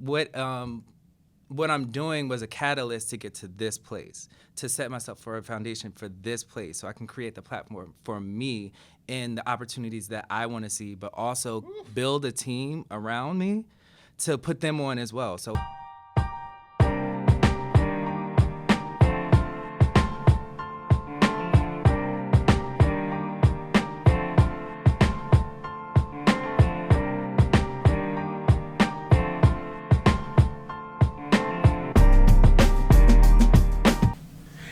what I'm doing was a catalyst to get to this place, to set myself for a foundation for this place, so I can create the platform for me and the opportunities that I want to see, but also build a team around me to put them on as well. So.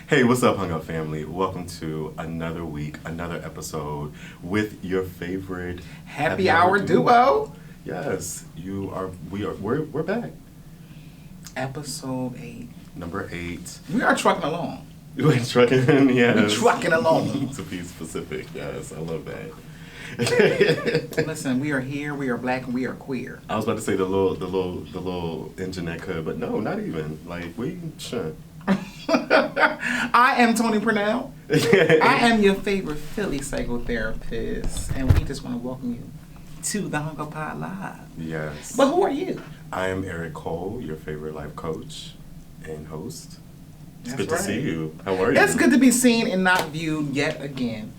Hey, what's up, Hung Up family? Welcome to another week, another episode with your favorite Happy Hour duo. Yes, we're back. Episode 8. Number 8. We are trucking along. We're trucking, yes. We're trucking along. To be specific, yes, I love that. Listen, we are here, we are black, and we are queer. I was about to say the little engine that could, but no, not even. Like, we shouldn't. I am Tony Purnell. I am your favorite Philly psychotherapist, and we just want to welcome you to the Hunguppod Live. Yes. But who are you? I am Eric Cole, your favorite life coach and host. It's That's good right. to see you. How are you? It's good to be seen and not viewed yet again.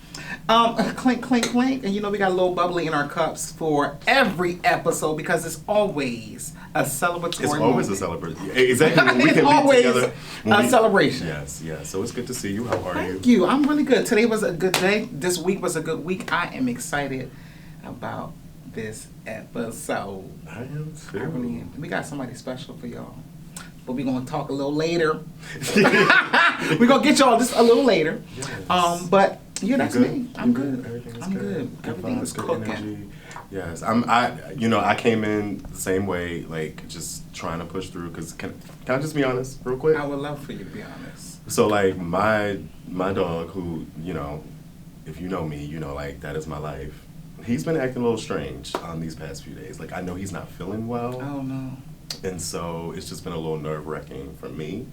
Clink, clink, clink. And you know we got a little bubbly in our cups for every episode because it's always a celebratory It's always a celebration. Exactly. When we It's can always be together. a celebration. Yes, yes. So it's good to see you. How are you? Thank you. I'm really good. Today was a good day. This week was a good week. I am excited about this episode. I am too. We got somebody special for y'all. But we're going to talk a little later. We're going to get y'all just a little later. Yes. But yeah, that's me. I'm You're good. Everything is I'm good. Everything vibes, is good cooking. energy. Yes. I came in the same way, like just trying to push through. Cause can I just be honest, real quick? I would love for you to be honest. So like my dog, who if you know me, like that is my life. He's been acting a little strange these past few days. Like I know he's not feeling well. Oh no. And so it's just been a little nerve-wracking for me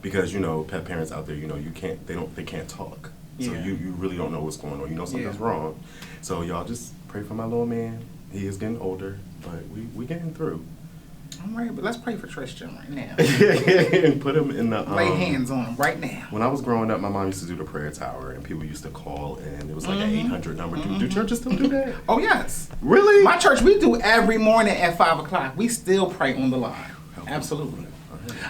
because, pet parents out there, they can't talk. So Yeah. you really don't know what's going on. Something's wrong. So y'all just pray for my little man. He is getting older, but we getting through. I'm ready, but let's pray for Tristan right now. And put him in the... Lay hands on him right now. When I was growing up, my mom used to do the prayer tower, and people used to call, and it was like an 800 number. Do churches still do that? Oh, yes. Really? My church, we do every morning at 5 o'clock. We still pray on the line. Absolutely.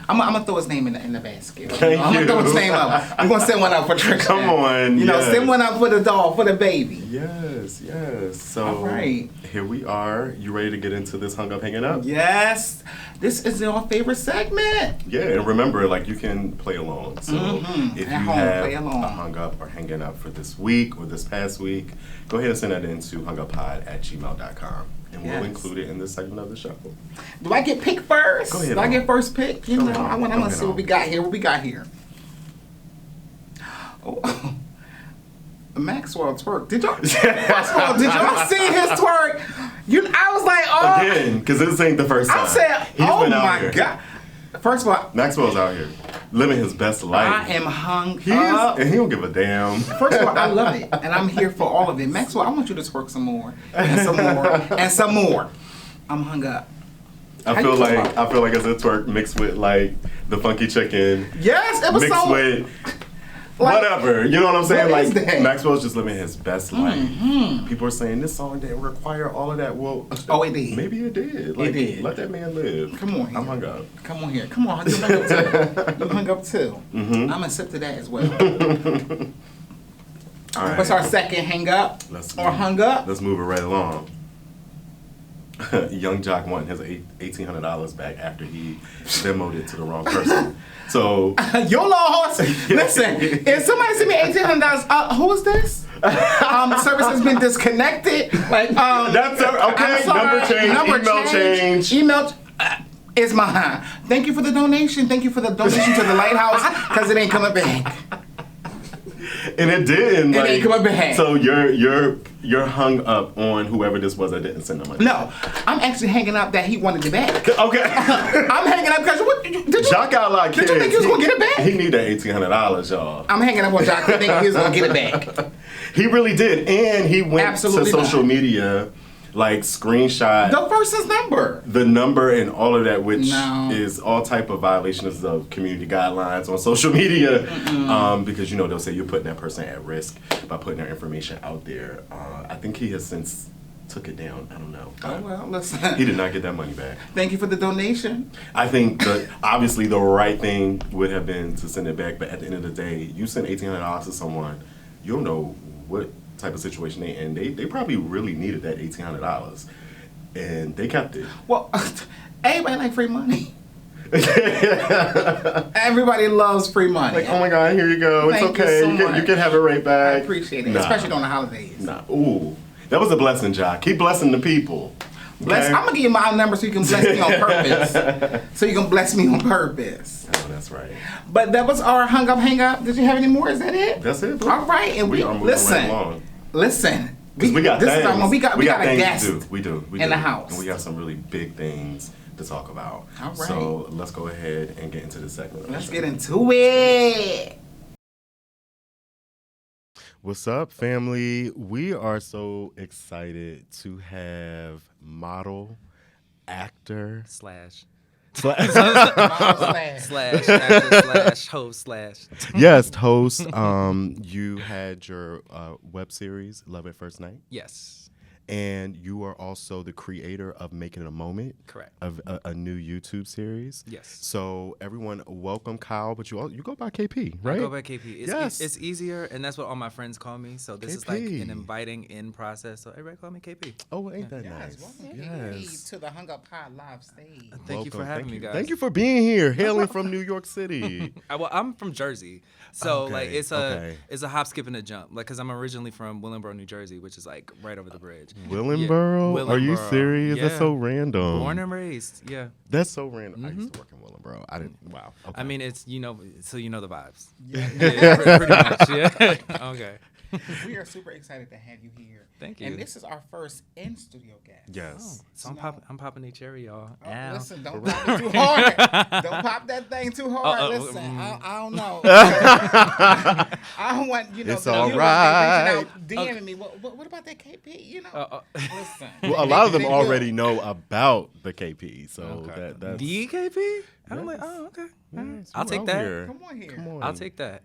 I'm going to throw his name in the basket. Thank I'm going to throw his name up. I'm going to send one up for Tristan. Come on, yes. Send one up for the dog, for the baby. Yes, yes. So All right. Here we are. You ready to get into this Hung Up Hanging Up? Yes. This is your favorite segment. Yeah, and remember, you can play along. So if you At home, play have along. a Hung Up or Hanging Up for this week or this past week, go ahead and send that in to hunguppod@gmail.com. And we'll include it in this segment of the show. Do I get picked first? Go ahead. Do I get first pick? I want to see on. what we got here. What we got here? Oh, Maxwell twerk. Did y'all? First of all, did y'all see his twerk? I was like, oh. Again, because this ain't the first time. I said, He's oh been out my here. God. First of all, Maxwell's out here living his best life. I am hung He up. is, and he don't give a damn. First of all, I love it, and I'm here for all of it. Maxwell, I want you to twerk some more, and some more, and some more. I'm hung up. I feel like it's a twerk mixed with the funky chicken. Yes, it was mixed so. with whatever. You know what I'm saying? What is that? Maxwell's just living his best life. People are saying this song didn't require all of that. Well, Oh, it did. Maybe it did. It did. Let that man live. Come on here. I'm hung up. Come on here. Come on. You hung up too. You hung up too. I'm going to sip to that as well. All right. What's our second hang up? Hung up? Let's move it right along. Young Jock wanting his $1,800 back after he demoed it to the wrong person. So Your little horse. Listen, if somebody sent me $1,800, who is this? Service has been disconnected. that's okay. Number change. Email. It's mine. Thank you for the donation. Thank you for the donation to the lighthouse because it ain't coming back. And it didn't. It ain't coming back. So you're hung up on whoever this was that didn't send the money. No, I'm actually hanging up that he wanted it back. Okay. I'm hanging up because did you? Jock got a lot of kids. Did you think he was gonna get it back? He need that $1,800, y'all. I'm hanging up on Jock thinking he was gonna get it back. He really did, and he went Absolutely to social media like screenshot the person's number. The number and all of that, which No. is all type of violations of community guidelines on social media, because they'll say you're putting that person at risk by putting their information out there. I think he has since took it down. I don't know. Oh well, listen. He did not get that money back. Thank you for the donation. I think obviously the right thing would have been to send it back, but at the end of the day, you send $1,800 to someone, you don't know what type of situation they in. They probably really needed that $1,800, and they kept it. Well, everybody like free money. Everybody loves free money. Like, oh my God, here you go. It's Thank you okay. so You much. can have it right back. I appreciate it, Nah. especially during the holidays. Nah. Ooh, that was a blessing, Jock. Keep blessing the people. Bless. Okay? I'm gonna give you my number so you can bless me on purpose. So you can bless me on purpose. Oh, that's right. But that was our hang up. Did you have any more? Is that it? That's it. Bro. All right, and we are moving listen. right along. Listen. We got this things. is our moment. We got a things guest. to do. We do. in the house. And we have some really big things to talk about. All right. So let's go ahead and get into the segment. of the Let's show. get into it. What's up, family? We are so excited to have model, actor, Slash Slash. actor slash host slash. yes, host. You had your web series, Love at First Night, Yes, and you are also the creator of Making It a Moment, correct. of a new YouTube series. Yes. So everyone, welcome Kyle, but you go by KP, right? I go by KP. Yes. It's easier, and that's what all my friends call me. So this is like KP. an inviting in process. So everybody call me KP. Oh, ain't that Yes, nice? welcome Yes. to the Hung Up Pod live stage. Thank you for Welcome. having me, guys. Thank you for being here, hailing from New York City. Well, I'm from Jersey, so Okay, like it's okay. a hop, skip, and a jump. Like, cause I'm originally from Willingboro, New Jersey, which is like right over the bridge. Willingboro? Are you Willingboro. serious? That's Yeah. so random. Born and raised, yeah. That's so random. I used to work in Willingboro. I didn't. Wow. Okay. I mean, it's so you know the vibes. Yeah, pretty much. Yeah. Okay. We are super excited to have you here. Thank you. And this is our first in studio guest. yes. So I'm popping a cherry, y'all. Oh, Ow. listen, don't pop it too hard. Don't pop that thing too hard. Listen, I don't know. I don't want It's the all viewers right. reaching out, DMing me. What about that KP? Listen. Well, a lot of them They already do. know about the KP, so Okay. that's DKP? I'm Yes. like, oh, okay. Yes, I'll you take out that. here. Come on here. Come on. I'll take that.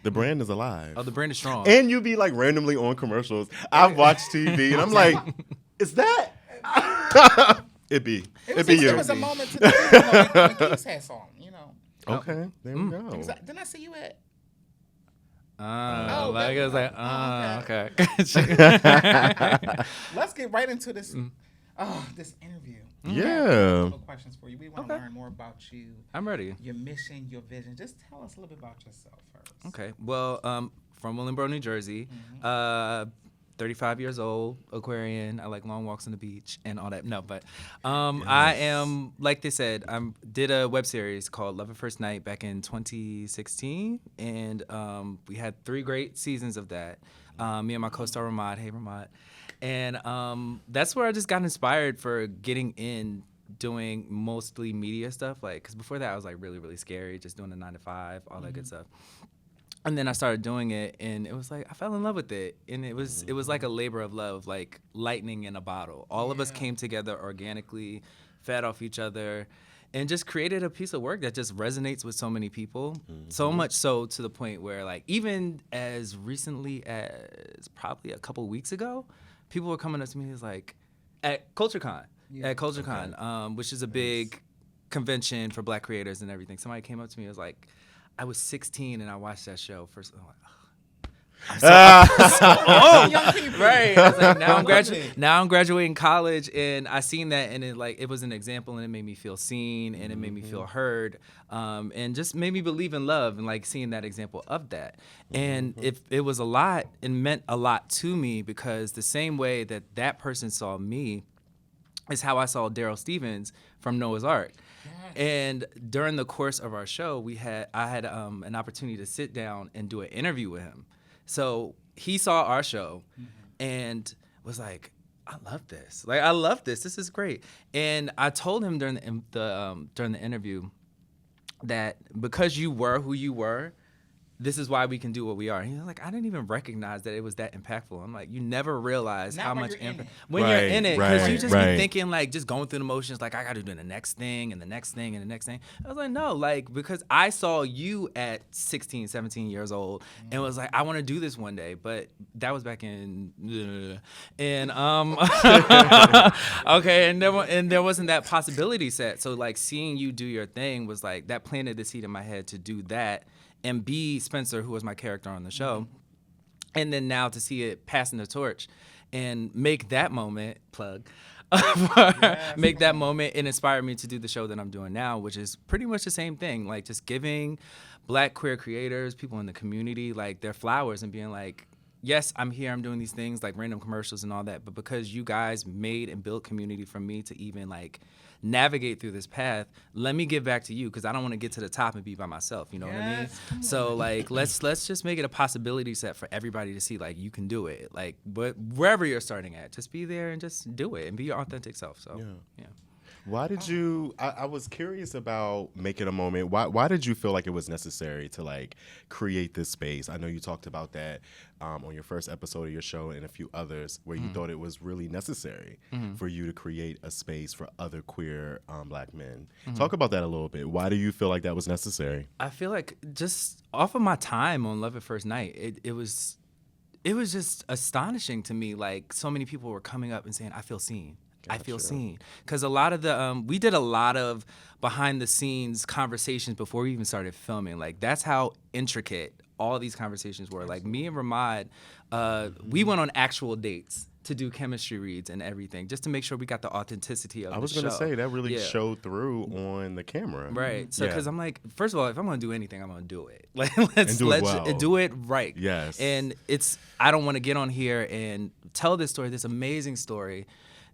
The brand is alive. Oh, the brand is strong. And you be like randomly on commercials. I've watched TV and I'm like, is that? It be It you. was a moment today when the kids had song, Okay, there we go. Didn't I see you at? Like I was like, okay. Let's get right into this. This interview. Yeah. A couple questions for you. We want to learn more about you, I'm ready. your mission, your vision. Just tell us a little bit about yourself first. Okay. Well, from Willingboro, New Jersey. 35 years old, Aquarian. I like long walks on the beach and all that. No, but I am, like they said, did a web series called Love at First Night back in 2016. And we had 3 great seasons of that. Me and my co-star Ramad. Hey, Ramad. And that's where I just got inspired for getting in doing mostly media stuff. Like, because before that, I was like really, really scary, just doing the 9 to 5, all that good stuff. And then I started doing it, and it was like I fell in love with it, and it was like a labor of love, like lightning in a bottle. All of us came together organically, fed off each other, and just created a piece of work that just resonates with so many people. So much so to the point where, like, even as recently as probably a couple weeks ago, people were coming up to me. It was like at CultureCon, which is a big convention for Black creators and everything. Somebody came up to me and was like, I was 16 and I watched that show first. I'm like, Young people. right. I was like, now I'm graduating college, and I seen that, and it was an example, and it made me feel seen, and it made me feel heard, and just made me believe in love, and like seeing that example of that. And it was a lot, and meant a lot to me, because the same way that person saw me is how I saw Daryl Stevens from Noah's Ark. And during the course of our show, I had an opportunity to sit down and do an interview with him. So he saw our show and was like, I love this. Like, I love this. This is great. And I told him during the interview that because you were who you were, this is why we can do what we are. And he's like, I didn't even recognize that it was that impactful. I'm like, you never realize Not how when much you're in impact it. when you're in it, because you just be right. thinking like just going through the motions, like I got to do the next thing and the next thing and the next thing. I was like, no, like because I saw you at 16, 17 years old and was like, I want to do this one day, but that was back in and okay, and there wasn't that possibility set. So like seeing you do your thing was like that planted the seed in my head to do that. And B, Spencer, who was my character on the show. And then now to see it passing the torch and make that moment, make that moment and inspire me to do the show that I'm doing now, which is pretty much the same thing. Like just giving Black queer creators, people in the community, like their flowers and being like, yes, I'm here, I'm doing these things like random commercials and all that, but because you guys made and built community for me to even like navigate through this path, let me give back to you because I don't want to get to the top and be by myself, you know what I mean? So like let's just make it a possibility set for everybody to see like you can do it. Like but wherever you're starting at, just be there and just do it and be your authentic self. So yeah. Why did you? I was curious about making a moment. Why did you feel like it was necessary to like create this space? I know you talked about that on your first episode of your show and a few others, where you thought it was really necessary for you to create a space for other queer Black men. Talk about that a little bit. Why do you feel like that was necessary? I feel like just off of my time on Love at First Night, it was just astonishing to me. Like so many people were coming up and saying, "I feel seen." I feel seen. Because a lot of the, we did a lot of behind the scenes conversations before we even started filming. Like that's how intricate all these conversations were. Like me and Ramad, we went on actual dates to do chemistry reads and everything, just to make sure we got the authenticity of the show. I was going to say, that really showed through on the camera. Right. So, because I'm like, first of all, if I'm going to do anything, I'm going to do it. Like, let's do it right. Yes. And I don't want to get on here and tell this story, this amazing story,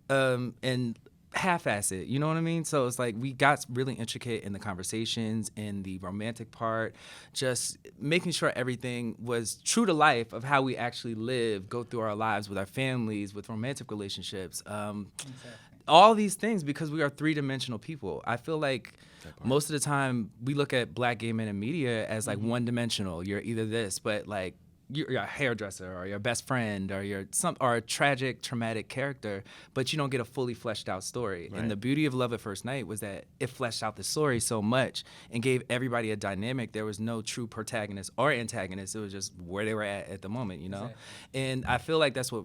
and half-ass it, you know what I mean? So it's like we got really intricate in the conversations, in the romantic part, just making sure everything was true to life of how we actually live, go through our lives with our families, with romantic relationships, all these things, because we are three-dimensional people. I feel like most of the time we look at Black gay men in media as like one-dimensional. You're either this, but like you're a hairdresser or your best friend or a tragic, traumatic character, but you don't get a fully fleshed out story. Right. And the beauty of Love at First Night was that it fleshed out the story so much and gave everybody a dynamic. There was no true protagonist or antagonist. It was just where they were at the moment, you know? Exactly. And I feel like that's what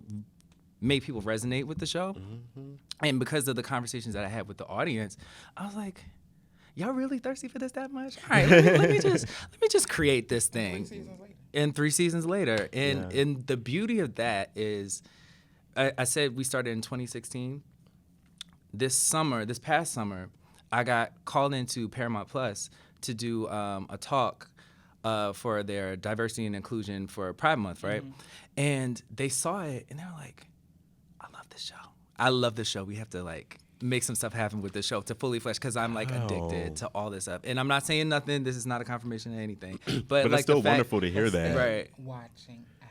made people resonate with the show. Mm-hmm. And because of the conversations that I had with the audience, I was like, y'all really thirsty for this that much? All right, let me just create this thing. 3 seasons later. And 3 seasons later. And the beauty of that is, I said we started in 2016. This past summer, I got called into Paramount Plus to do a talk for their diversity and inclusion for Pride Month, right? Mm-hmm. And they saw it and they were like, I love this show. I love this show. We have to like make some stuff happen with the show to fully flesh, because I'm like addicted to all this stuff. And I'm not saying nothing. This is not a confirmation of anything. But like, it's still wonderful to hear that. Right. Watching out.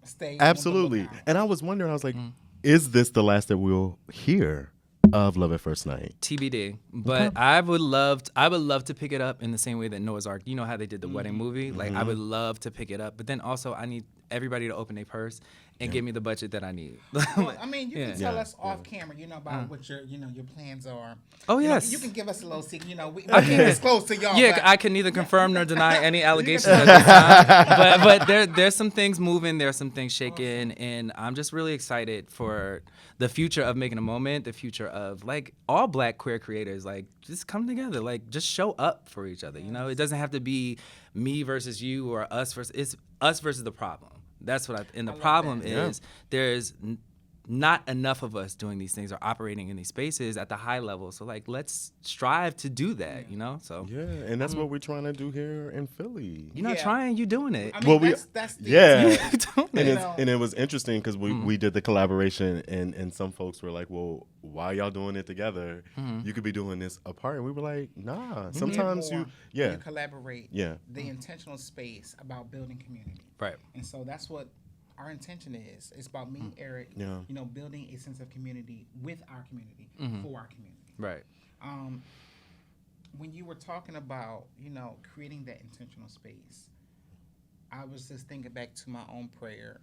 Stay absolutely. And I was wondering, I was like, is this the last that we'll hear of Love at First Night? TBD. But I would love to pick it up in the same way that Noah's Ark, you know how they did the wedding movie? Like I would love to pick it up. But then also I need everybody to open their purse and give me the budget that I need. Well, I mean, you can tell us off camera, about what your plans are. Oh, yes. You can give us a little secret. We can't disclose to y'all. Yeah, I can neither confirm nor deny any allegations at this time. But there's some things moving, there's some things shaking, and I'm just really excited for the future of Making a Moment, the future of like all Black queer creators, like just come together, like just show up for each other. It doesn't have to be me versus you or us versus, it's us versus the problem. That's what and the problem is there's not enough of us doing these things or operating in these spaces at the high level. So like, let's strive to do that, So yeah, and that's what we're trying to do here in Philly. You're not trying, you're doing it. I mean, that's and it was interesting because we did the collaboration, and some folks were like, well, why y'all doing it together? You could be doing this apart. And we were like, nah. Sometimes you collaborate. Yeah, the intentional space about building community. Right. And so that's what our intention is. It's about me, Eric, building a sense of community with our community, for our community. Right. When you were talking about, creating that intentional space, I was just thinking back to my own prayer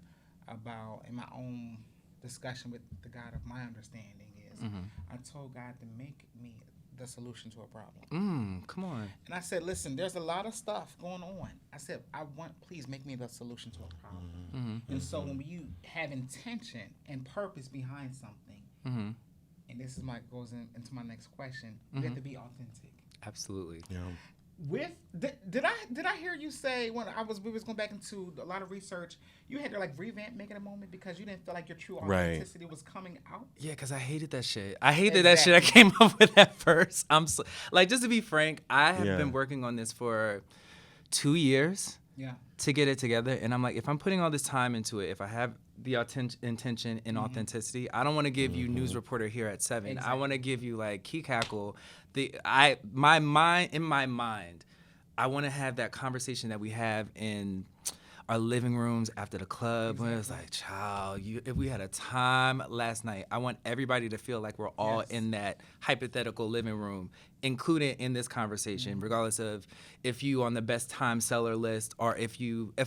about, in my own discussion with the God of my understanding is, I told God to make me the solution to a problem. Come on. And I said, listen, there's a lot of stuff going on. I said, please make me the solution to a problem. And so when you have intention and purpose behind something, and this is goes into my next question, you have to be authentic. Absolutely. Yeah. Did I hear you say when we was going back into a lot of research, you had to revamp Making a Moment because you didn't feel like your true authenticity was coming out? Yeah, because I hated that shit. I hated that shit I came up with at first. I'm so, just to be frank, I have been working on this for 2 years to get it together. And I'm like, if I'm putting all this time into it, if I have the intention and authenticity, I don't want to give you news reporter here at 7. Exactly. I want to give you Key Cackle. In my mind, I want to have that conversation that we have in our living rooms after the club when it's like, child, if we had a time last night, I want everybody to feel like we're all in that hypothetical living room, included in this conversation, regardless of if you on the best time seller list or if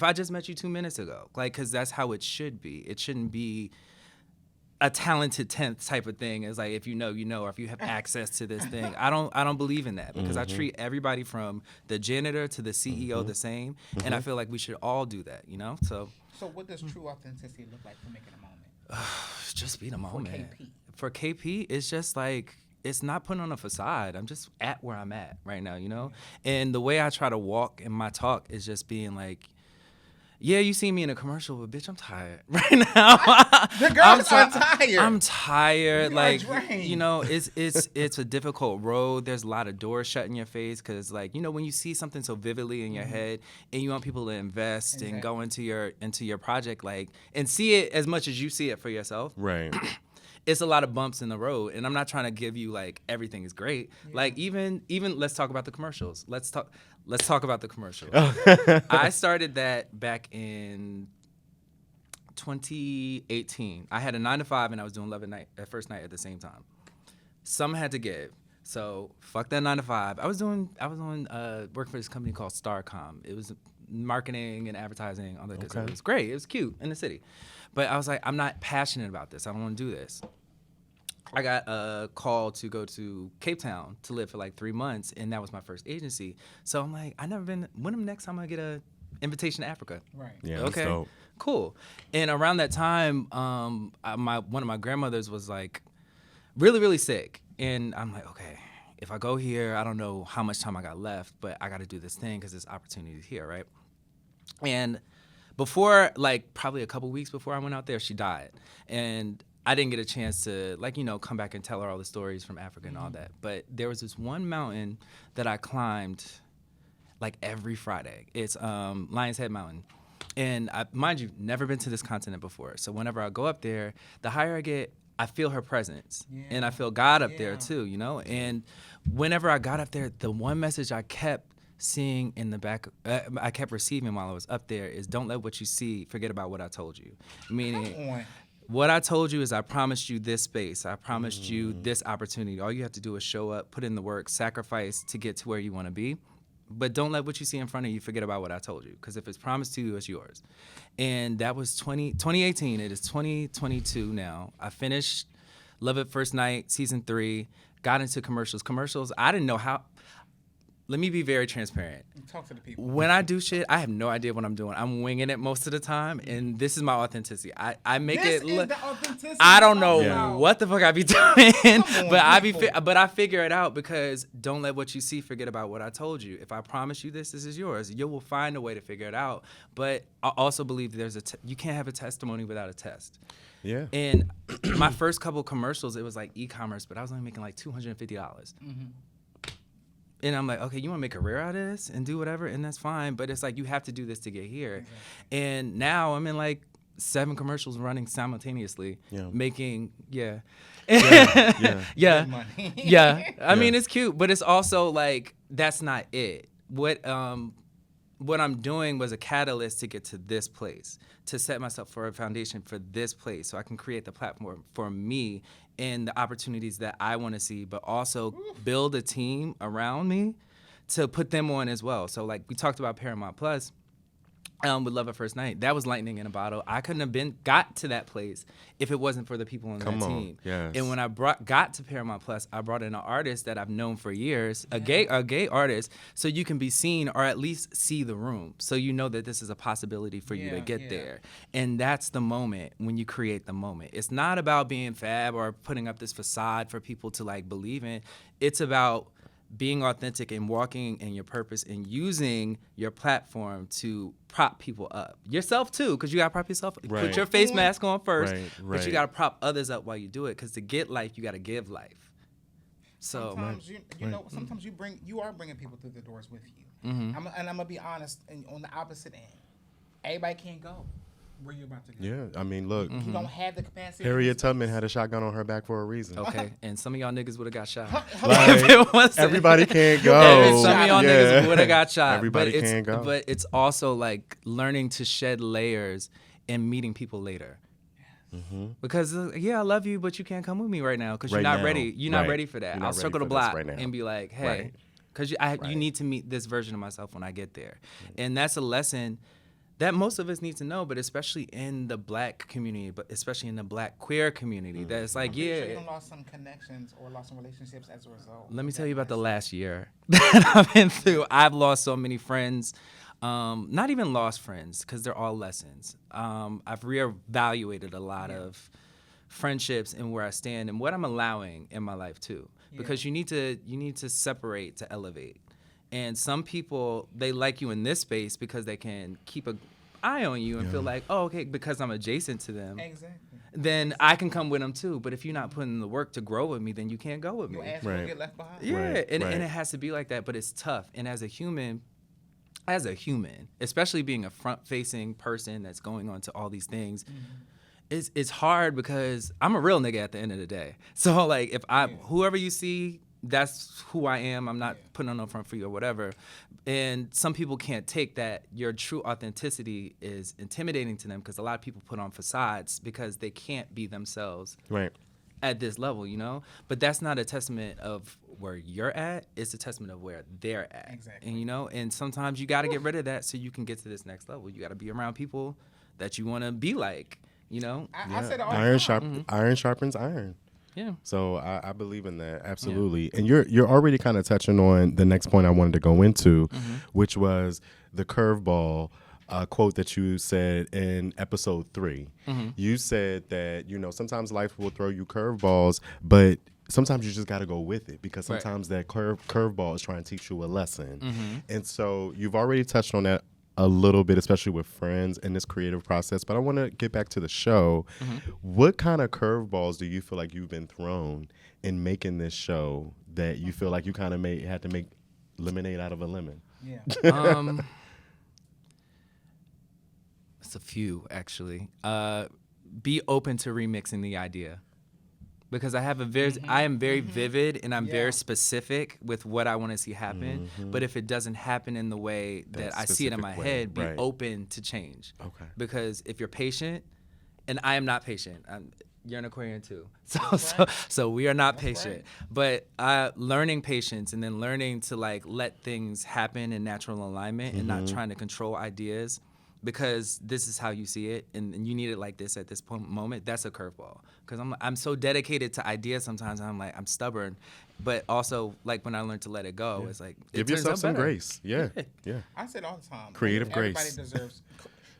I just met you 2 minutes ago, because that's how it should be. It shouldn't be a talented 10th type of thing. It's if you know, or if you have access to this thing. I don't believe in that because I treat everybody from the janitor to the CEO the same, and I feel like we should all do that, So what does true authenticity look like for Making a Moment? Just be the moment. For KP, it's just it's not putting on a facade. I'm just at where I'm at right now, And the way I try to walk in my talk is just being yeah, you see me in a commercial, but bitch, I'm tired right now. The girls are tired. I'm tired. You are drained. It's a difficult road. There's a lot of doors shut in your face because, when you see something so vividly in your head and you want people to invest and go into your project, and see it as much as you see it for yourself. Right. It's a lot of bumps in the road, and I'm not trying to give you everything is great. Yeah. Even let's talk about the commercials. Let's talk about the commercial. I started that back in 2018. I had a 9 to 5, and I was doing Love at First Night at the same time. Some had to give, so fuck that 9 to 5. I was doing working for this company called Starcom. It was marketing and advertising, all that good stuff. It was great. It was cute in the city, but I was like, I'm not passionate about this. I don't want to do this. I got a call to go to Cape Town to live for 3 months, and that was my first agency. So I'm like, I never been. When am next time I get a invitation to Africa? Right. Yeah. Okay. So. Cool. And around that time, one of my grandmothers was really, really sick, and I'm like, okay, if I go here, I don't know how much time I got left, but I got to do this thing because this opportunity is here, right? And before, probably a couple weeks before I went out there, she died, and I didn't get a chance to, come back and tell her all the stories from Africa and all that. But there was this one mountain that I climbed, every Friday. It's Lion's Head Mountain. And mind you, never been to this continent before. So whenever I go up there, the higher I get, I feel her presence. Yeah. And I feel God up there, too, And whenever I got up there, the one message I kept seeing in the back, I kept receiving while I was up there is, don't let what you see forget about what I told you. Meaning, what I told you is I promised you this space. I promised you this opportunity. All you have to do is show up, put in the work, sacrifice to get to where you want to be. But don't let what you see in front of you forget about what I told you. Because if it's promised to you, it's yours. And that was 2018. It is 2022 now. I finished Love at First Night, season 3, got into commercials. I didn't know how. Let me be very transparent. Talk to the people. When I do shit, I have no idea what I'm doing. I'm winging it most of the time, and this is my authenticity. I make this it look. I don't know what the fuck I be doing, but I figure it out because don't let what you see forget about what I told you. If I promise you this is yours. You will find a way to figure it out. But I also believe you can't have a testimony without a test. Yeah. And my first couple commercials, it was e-commerce, but I was only making $250. And I'm like, okay, you want to make a career out of this and do whatever, and that's fine. But it's you have to do this to get here. Exactly. And now I'm in 7 commercials running simultaneously, making yeah. I mean, it's cute, but it's also that's not it. What I'm doing was a catalyst to get to this place, to set myself for a foundation for this place, so I can create the platform for me and the opportunities that I want to see, but also build a team around me to put them on as well. So we talked about Paramount Plus. with Love at First Night. That was lightning in a bottle. I couldn't have got to that place if it wasn't for the people on that team. Yes. And when I got to Paramount Plus, I brought in an artist that I've known for years, a gay artist, so you can be seen or at least see the room, so you know that this is a possibility for you to get there. And that's the moment when you create the moment. It's not about being fab or putting up this facade for people to like believe in. It's about being authentic and walking in your purpose and using your platform to prop people up. Yourself too, because you got to prop yourself. Right. Put your face mask on first, Right. but you got to prop others up while you do it, because to get life, you got to give life. So sometimes you know, sometimes you are bringing people through the doors with you. And I'm gonna be honest, and on the opposite end, everybody can't go where you're about to go. Yeah, I mean, look, You don't have the capacity. Harriet Tubman had a shotgun on her back for a reason. okay, and some of y'all niggas would have got shot. Like, If it wasn't- everybody can't And go. some of y'all niggas would have got shot. Everybody but it's, can't go. But it's also like learning to shed layers and meeting people later. Because I love you, but you can't come with me right now because you're Right not now. ready. You're not Right. ready for that. You're not I'll ready circle the for this block right now. and be like, hey, Right. because you Right. need to meet this version of myself when I get there. And that's a lesson that most of us need to know, but especially in the Black community, but especially in the Black queer community, that it's like, Sure yeah. you lost some connections or lost some relationships as a result. Let me tell you about the last year that I've been through. I've lost so many friends. Not even lost friends, because they're all lessons. I've reevaluated a lot of friendships and where I stand and what I'm allowing in my life too. Because you need to separate to elevate. And some people, they like you in this space because they can keep an eye on you and feel like, oh, okay, because I'm adjacent to them. Exactly. Then I can come with them too. But if you're not putting in the work to grow with me, then you can't go with me. Your ass Right. will get left behind. Yeah, Right, and right. it has to be like that, but it's tough. And as a human, especially being a front-facing person that's going on to all these things, it's hard because I'm a real nigga at the end of the day. So like, if whoever you see, that's who I am. I'm not putting on no front for you or whatever. And some people can't take that. Your true authenticity is intimidating to them because a lot of people put on facades because they can't be themselves Right. at this level, you know? But that's not a testament of where you're at. It's a testament of where they're at. Exactly. And, you know, and sometimes you got to get rid of that so you can get to this next level. You got to be around people that you want to be like, you know? I said it all Iron the time. iron sharpens iron. Yeah. So I believe in that, absolutely. And you're already kind of touching on the next point I wanted to go into, which was the curveball quote that you said in episode 3. You said that, you know, sometimes life will throw you curveballs, but sometimes you just got to go with it because Right. sometimes that curveball is trying to teach you a lesson. And so you've already touched on that a little bit, especially with friends in this creative process. But I want to get back to the show. What kind of curveballs do you feel like you've been thrown in making this show that you feel like you kind of had to make lemonade out of a lemon? Yeah. It's a few, actually. Be open to remixing the idea. Because I am very vivid and I'm very specific with what I want to see happen. But if it doesn't happen in the way that I see it in my specific way, head, be right. open to change. Okay. Because if you're patient, and I am not patient, you're an Aquarian too. So we are not patient. But learning patience and then learning to like let things happen in natural alignment and not trying to control ideas. Because this is how you see it, and you need it like this at this moment. That's a curveball. Because I'm so dedicated to ideas sometimes. I'm like I'm stubborn, but also like when I learn to let it go, it's like it Give turns yourself out some better. grace. Yeah. Yeah. I said all the time. Creative everybody grace. deserves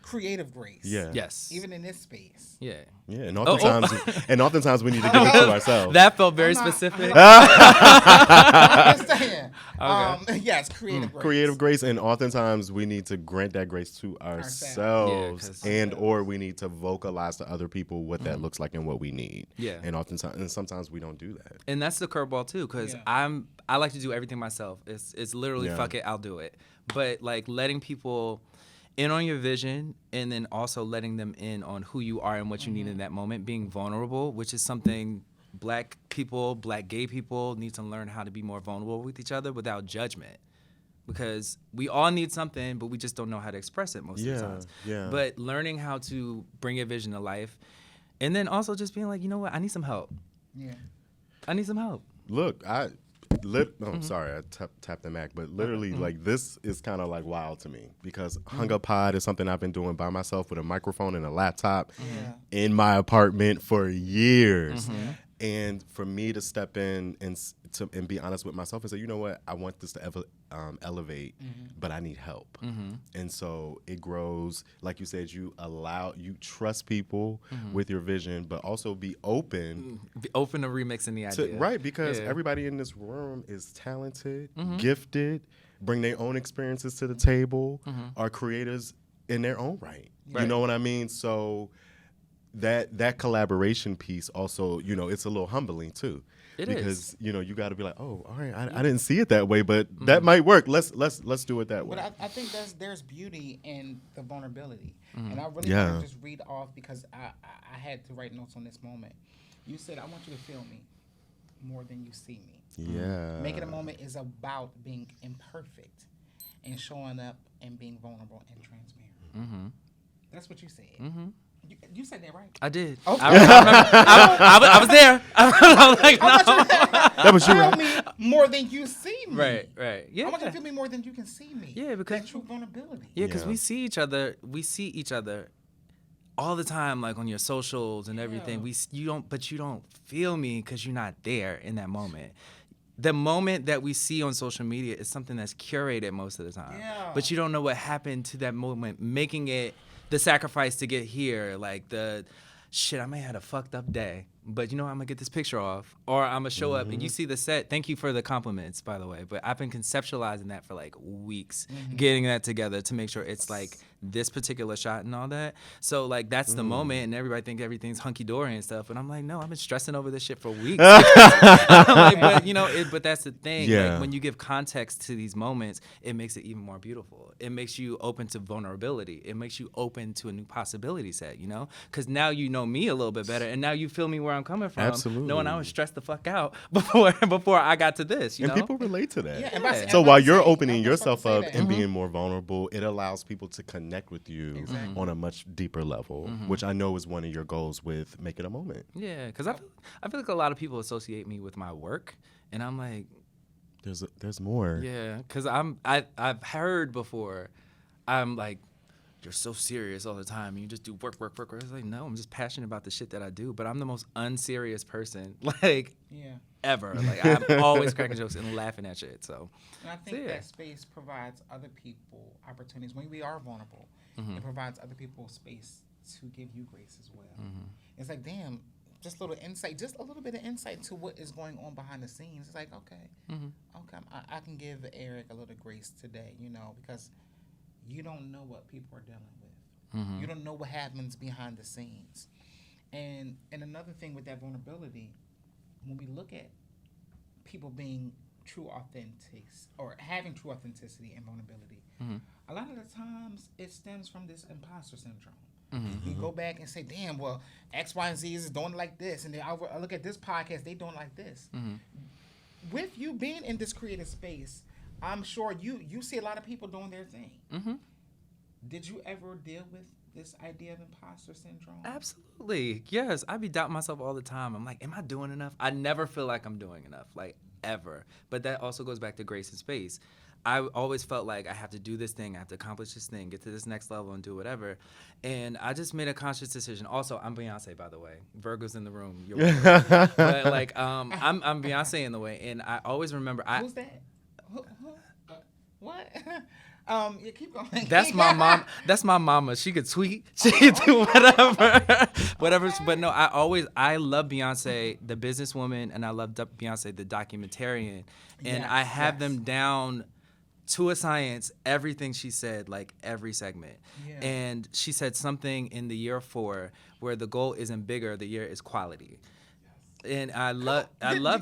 creative grace. Yeah. Yes. Even in this space. Yeah. Yeah. And oftentimes we need to give it to ourselves. That felt very I'm not- specific. I'm just saying. Yes, creative grace. Creative grace, and oftentimes we need to grant that grace to ourselves, Yeah, 'cause- and or we need to vocalize to other people what that looks like and what we need. Yeah. And sometimes we don't do that. And that's the curveball too, because Yeah. I like to do everything myself. It's literally Yeah. fuck it, I'll do it. But like letting people in on your vision and then also letting them in on who you are and what you need in that moment, being vulnerable, which is something Black people, Black gay people need to learn how to be more vulnerable with each other without judgment. Because we all need something, but we just don't know how to express it most of the times. Yeah. But learning how to bring your vision to life and then also just being like, you know what, I need some help. Yeah. I need some help. Look, I'm sorry, I tapped the Mac, but literally, like, this is kind of like wild to me because Hung Up Pod is something I've been doing by myself with a microphone and a laptop in my apartment for years. And for me to step in and be honest with myself and say, you know what, I want this to elevate, but I need help. And so it grows, like you said, you trust people with your vision, but also be open. Be open to remixing the idea. Right, because everybody in this room is talented, gifted, bring their own experiences to the table, are creators in their own right. You know what I mean? So that collaboration piece also, you know, it's a little humbling too. Because you know, you got to be like, oh, all right, I didn't see it that way, but that might work. Let's do it that way. But I think there's beauty in the vulnerability, and I really want to just read off because I had to write notes on this moment. You said, I want you to feel me more than you see me. Yeah. Making a moment is about being imperfect and showing up and being vulnerable and transparent. That's what you said. You said that right. I did. Okay. I was there. I was like, That was you. Feel me more than you see me. Right. Yeah. I want you to feel me more than you can see me. Yeah, because that true vulnerability. Yeah, because we see each other all the time, like on your socials and everything. You don't feel me because you're not there in that moment. The moment that we see on social media is something that's curated most of the time. Yeah. But you don't know what happened to that moment, making it the sacrifice to get here, like the shit, I may have had a fucked up day, but you know, I'm gonna get this picture off, or I'm gonna show up and you see the set. Thank you for the compliments, by the way, but I've been conceptualizing that for like weeks, getting that together to make sure it's like this particular shot and all that. So like that's the moment, and everybody think everything's hunky dory and stuff, and I'm like, no, I've been stressing over this shit for weeks. Like, but you know, but that's the thing. Like, when you give context to these moments, it makes it even more beautiful. It makes you open to vulnerability. It makes you open to a new possibility set. You know, because now you know me a little bit better, and now you feel me where I'm coming from. Absolutely. Knowing I was stressed the fuck out before I got to this. You and know? people relate to that. Yeah. So while you're opening yourself up and being more vulnerable, it allows people to connect with you on a much deeper level, which I know is one of your goals with Make It a Moment. Yeah, because I feel like a lot of people associate me with my work, and I'm like, there's more. Yeah, because I've heard before, I'm like, you're so serious all the time, and you just do work. It's like, no, I'm just passionate about the shit that I do, but I'm the most unserious person, like, ever. Like, I'm always cracking jokes and laughing at shit, so. And I think that space provides other people opportunities. When we are vulnerable, it provides other people space to give you grace as well. It's like, damn, just a little insight, just a little bit of insight to what is going on behind the scenes. It's like, okay, I can give Eric a little grace today, you know, because you don't know what people are dealing with. You don't know what happens behind the scenes. And another thing with that vulnerability, when we look at people being true authentic or having true authenticity and vulnerability, a lot of the times it stems from this imposter syndrome. You go back and say, damn, well, X, Y, and Z is doing it like this. And then I look at this podcast, they doing it like this. With you being in this creative space, I'm sure you see a lot of people doing their thing. Did you ever deal with this idea of imposter syndrome? Absolutely. Yes. I be doubting myself all the time. I'm like, am I doing enough? I never feel like I'm doing enough, like, ever. But that also goes back to grace and space. I always felt like I have to do this thing, I have to accomplish this thing, get to this next level and do whatever. And I just made a conscious decision. Also, I'm Beyonce, by the way. Virgo's in the room. You're welcome. But like, I'm Beyonce in the way. And I always remember. Who's that? What? Yeah, keep going. That's my mom. That's my mama. She could tweet. She could do whatever. Okay. But no, I love Beyonce, the businesswoman, and I love Beyonce, the documentarian. And I have them down to a science, everything she said, like every segment. Yeah. And she said something in the year 4 where the goal isn't bigger, the year is quality. And I love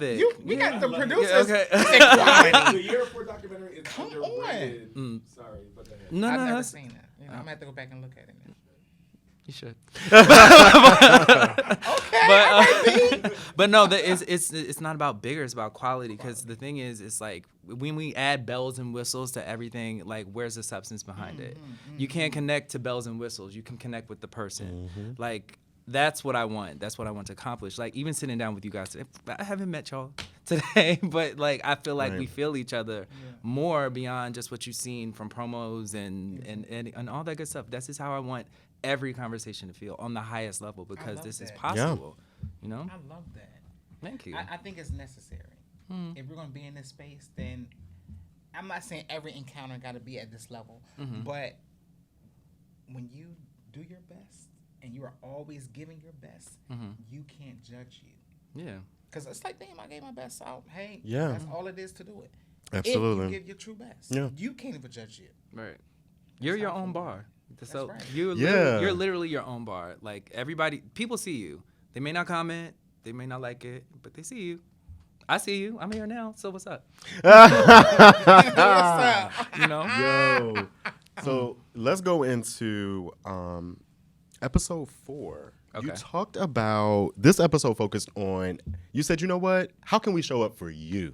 it. We got the producers. Yeah, okay. The year 4 documentary is underrated. Sorry, but no, I've never seen that. You know, I'm gonna have to go back and look at it now. You should. Okay, but no, it's not about bigger. It's about quality. Because the thing is, it's like when we add bells and whistles to everything, like where's the substance behind it? You can't connect to bells and whistles. You can connect with the person. Like that's what I want. That's what I want to accomplish. Like, even sitting down with you guys today, I haven't met y'all today, but like, I feel like we feel each other more beyond just what you've seen from promos and all that good stuff. This is how I want every conversation to feel on the highest level, because this is possible. You know? I love that. Thank you. I think it's necessary. If we're going to be in this space, then I'm not saying every encounter got to be at this level, but when you do your best and you are always giving your best, you can't judge you. Yeah. Because it's like, damn, I gave my best out. Hey, Yeah. that's all it is to do it. Absolutely. If you give your true best, you can't even judge you. Right. You're your own bar. So right. you're literally your own bar. Like, everybody, people see you. They may not comment, they may not like it, but they see you. I see you. I'm here now. So what's up? You know? Yo. So let's go into episode 4. Okay. You talked about, this episode focused on, you said, you know what? How can we show up for you?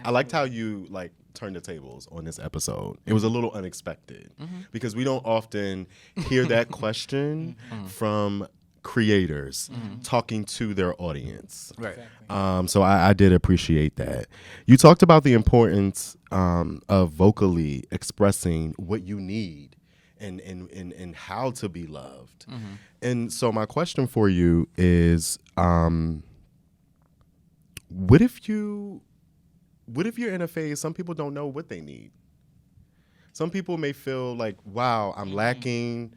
I liked how you turned the tables on this episode. It was a little unexpected because we don't often hear that question from creators talking to their audience. Right. Exactly. So I did appreciate that. You talked about the importance of vocally expressing what you need and how to be loved. And so my question for you is, what if you're in a phase, some people don't know what they need. Some people may feel like, wow, I'm lacking,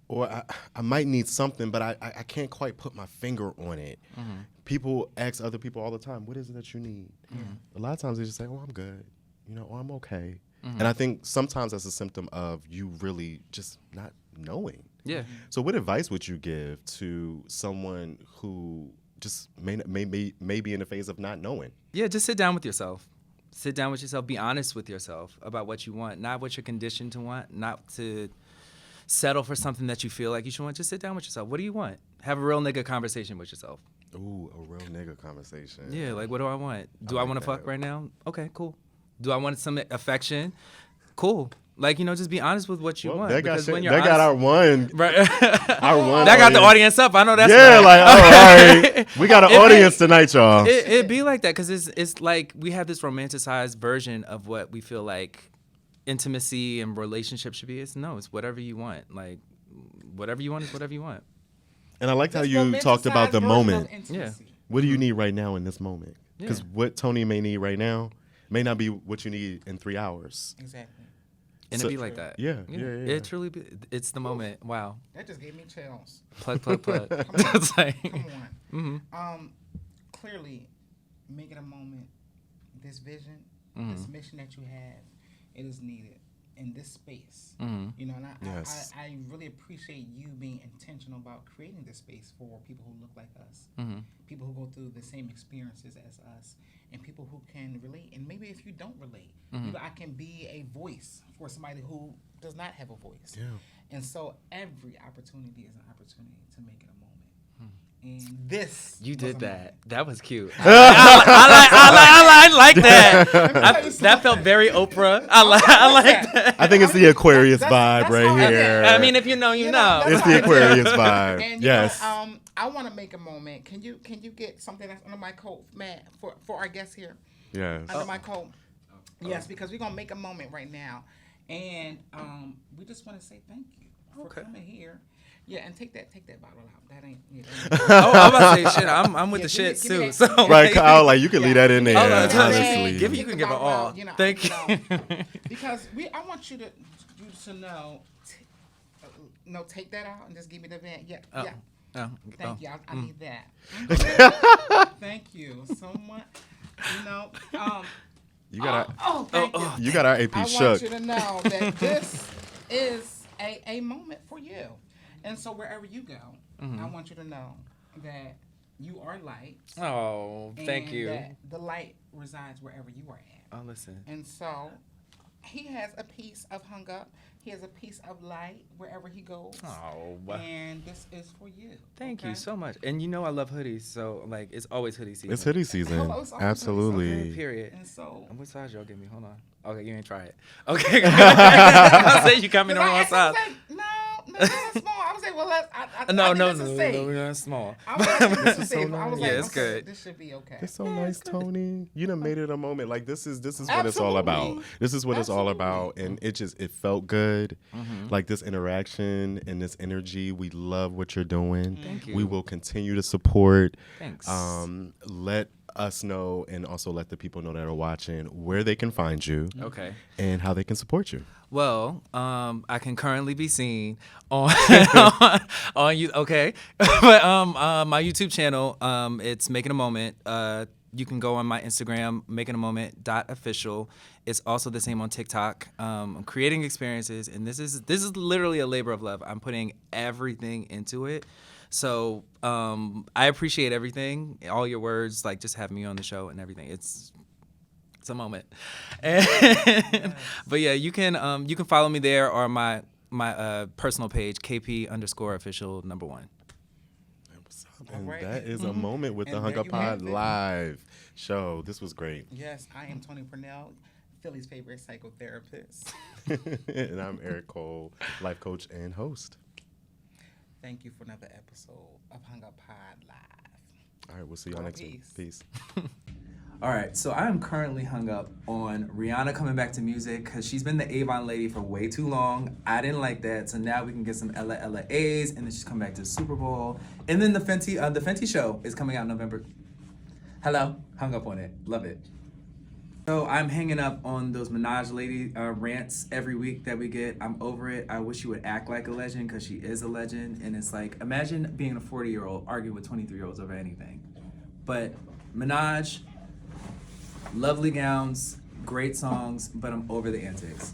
or I might need something, but I can't quite put my finger on it. People ask other people all the time, what is it that you need? A lot of times they just say, oh, I'm good, or I'm okay. And I think sometimes that's a symptom of you really just not knowing. Yeah. So what advice would you give to someone who just may be in a phase of not knowing? Yeah, just sit down with yourself. Sit down with yourself. Be honest with yourself about what you want, not what you're conditioned to want, not to settle for something that you feel like you should want. Just sit down with yourself. What do you want? Have a real nigga conversation with yourself. Ooh, a real nigga conversation. Yeah, like, what do I want? Do I like want to that. fuck right now? Okay, cool. Do I want some affection? Cool. Like, just be honest with what you want. That got, because when that you're got our one. right. Our one. That got the audience up. I know that's Yeah, right. all right. We got an audience tonight, y'all. It be like that because it's like we have this romanticized version of what we feel like intimacy and relationship should be. It's whatever you want. Like, whatever you want is whatever you want. And I liked how That's you talked about the romanticized version moment. of intimacy. What do you need right now in this moment? Because Yeah. what Tony may need right now may not be what you need in 3 hours. Exactly. And So- it be like that. Yeah. It truly be. It's the moment. Wow. That just gave me chills. Plug. on. It's like, Come on. mhm. Clearly, make it a moment. This vision, Mm-hmm. this mission that you have, it is needed in this space. Mhm. And Yes. I really appreciate you being intentional about creating this space for people who look like us, Mhm. people who go through the same experiences as us, and people who can relate. And maybe if you don't relate, maybe I can be a voice for somebody who does not have a voice. Yeah. And so every opportunity is an opportunity to make it a moment. And this You was did a that. moment. That was cute. I like that. That felt very Oprah. I like that. I think it's the Aquarius That's vibe all right I here. get. I mean, if you know, you know. It's the Aquarius vibe. And Yes. I want to make a moment. Can you get something that's under my coat, Matt, for our guests here? Yes. Under my coat. Yes, because we're gonna make a moment right now, and we just want to say thank you for coming here. Yeah, and take that bottle out. That ain't. Yeah, Oh, I'm about to say shit. I'm with Yeah, the give me- shit give me too. that. So Right, Kyle, like you can Yeah. leave that in there, Oh, no, it's fine. honestly. Give it- you can give it all. Thank you. Because I want you to know. No, take that out and just give me the van. Yeah, Oh. yeah. Oh, Thank you. I need that. Thank you so much. You got our, Oh, thank you. you got our AP I shook. want you to know that this is a moment for you. And so wherever you go, I want you to know that you are light. Oh, thank and you. That the light resides wherever you are at. Oh, listen. And so he has a piece of hung up. He has a piece of light wherever he goes. Oh, wow. And this is for you. Thank okay? you so much. And I love hoodies, so like it's always hoodie season. It's hoodie season. Hello, it's always Absolutely. Okay, period. And so And what size y'all give me? Hold on. Okay, you ain't try it. Okay. I say you got me the wrong size. No, that's small. I was like, well, No, this is safe. no, small. I was like, this is so safe. I was nice. like, Yeah, it's okay, good. This should be okay. It's so nice, Tony. You done made it a moment. Like this is what it's all about. Absolutely. This is what it's all about, Absolutely. and it felt good. Like this interaction and this energy. We love what you're doing. Thank you. We will continue to support. Thanks. Let us know, and also let the people know that are watching where they can find you. Okay. And how they can support you. Well, I can currently be seen on on you. Okay, but my YouTube channel, it's Making a Moment. You can go on my Instagram, makingamoment.official. It's also the same on TikTok. I'm creating experiences, and this is literally a labor of love. I'm putting everything into it. So I appreciate everything, all your words, like just having me on the show and everything. It's a moment. But yeah, you can follow me there or my personal page, KP_official #1. And right. that is a moment with the And there Hung Up you have Pod it. live show. This was great. Yes, I am Tony Purnell, Philly's favorite psychotherapist. And I'm Eric Cole, life coach and host. Thank you for another episode of Hung Up Pod Live. All right, we'll see y'all next week. Peace. All right, so I am currently hung up on Rihanna coming back to music because she's been the Avon lady for way too long. I didn't like that, so now we can get some Ella A's, and then she's coming back to the Super Bowl, and then the Fenty show is coming out in November. Hello, hung up on it, love it. So I'm hanging up on those Minaj lady rants every week that we get. I'm over it. I wish you would act like a legend because she is a legend, and it's like imagine being a 40-year-old arguing with 23-year-olds over anything. But Minaj. Lovely gowns, great songs, but I'm over the antics.